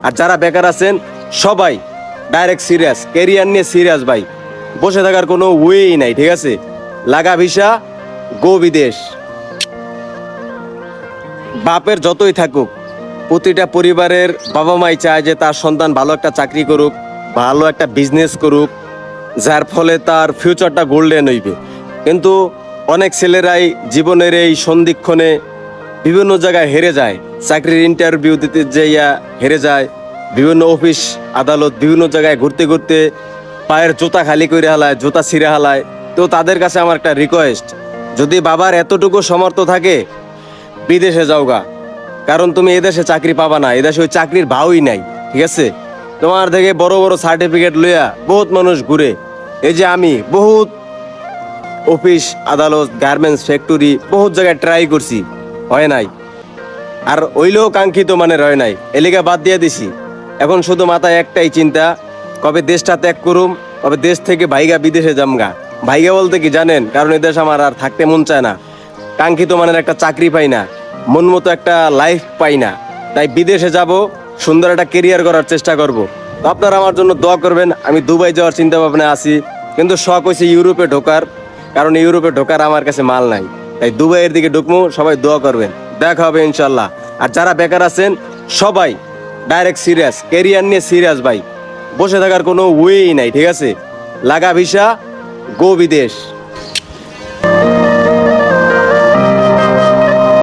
আর যারা বেকার আছেন সবাই ডাইরেক্ট সিরিয়াস, ক্যারিয়ার নিয়ে সিরিয়াস ভাই। বসে থাকার কোনো ওয়েই নাই, ঠিক আছে? লাগা ভিসা, গো বিদেশ। বাপের যতই থাকুক, প্রতিটা পরিবারের বাবা মাই চায় যে তার সন্তান ভালো একটা চাকরি করুক, ভালো একটা বিজনেস করুক, যার ফলে তার ফিউচারটা গোল্ডেন হইবে। কিন্তু অনেক ছেলেরাই জীবনের এই সন্ধিক্ষণে বিভিন্ন জায়গায় হেরে যায়, চাকরির ইন্টারভিউ দিতে যাইয়া হেরে যায়, বিভিন্ন অফিস আদালত বিভিন্ন জায়গায় ঘুরতে ঘুরতে পায়ের জুতা খালি করে হালায়, জুতা ছিঁড়ে হালায়। তো তাদের কাছে আমার একটা রিকোয়েস্ট, যদি বাবার এতটুকু সমর্থ থাকে বিদেশে যাওগা, কারণ তুমি এদেশে চাকরি পাবা না, এদেশে ওই চাকরির ভাওই নাই, ঠিক আছে? তোমার থেকে বড় বড় সার্টিফিকেট লইয়া বহুত মানুষ ঘুরে। এই যে আমি বহুত অফিস আদালত, গার্মেন্টস ফ্যাক্টরি বহুত জায়গায় ট্রাই করছি, হয় নাই। আর ওইলেও কাঙ্ক্ষিত মানের হয় নাই, এলিগা বাদ দিয়ে দিছি। এখন শুধু মাথায় একটাই চিন্তা, কবে দেশটা ত্যাগ করুম, কবে দেশ থেকে ভাইগা বিদেশে যামগা। ভাইগা বলতে কি জানেন, কারণ এদেশ আমার আর থাকতে মন চায় না, কাঙ্ক্ষিত মানের একটা চাকরি পাই না, মন মতো একটা লাইফ পাই না। তাই বিদেশে যাব, সুন্দর একটা কেরিয়ার করার চেষ্টা করব। তো আপনারা আমার জন্য দোয়া করবেন। আমি দুবাই যাওয়ার চিন্তা ভাবনায় আছি, কিন্তু শখ হয়েছে ইউরোপে ঢোকার, কারণ ইউরোপে ঢোকার আমার কাছে মাল নাই। তাই দুবাইয়ের দিকে ঢুকবো, সবাই দোয়া করবেন, দেখা হবে ইনশাল্লাহ। আর যারা বেকার আছেন সবাই ডাইরেক্ট সিরিয়াস, ক্যারিয়ার নিয়ে সিরিয়াস ভাই। বসে থাকার কোনো ওয়েই নাই, ঠিক আছে? লাগা ভিসা, গো বিদেশ।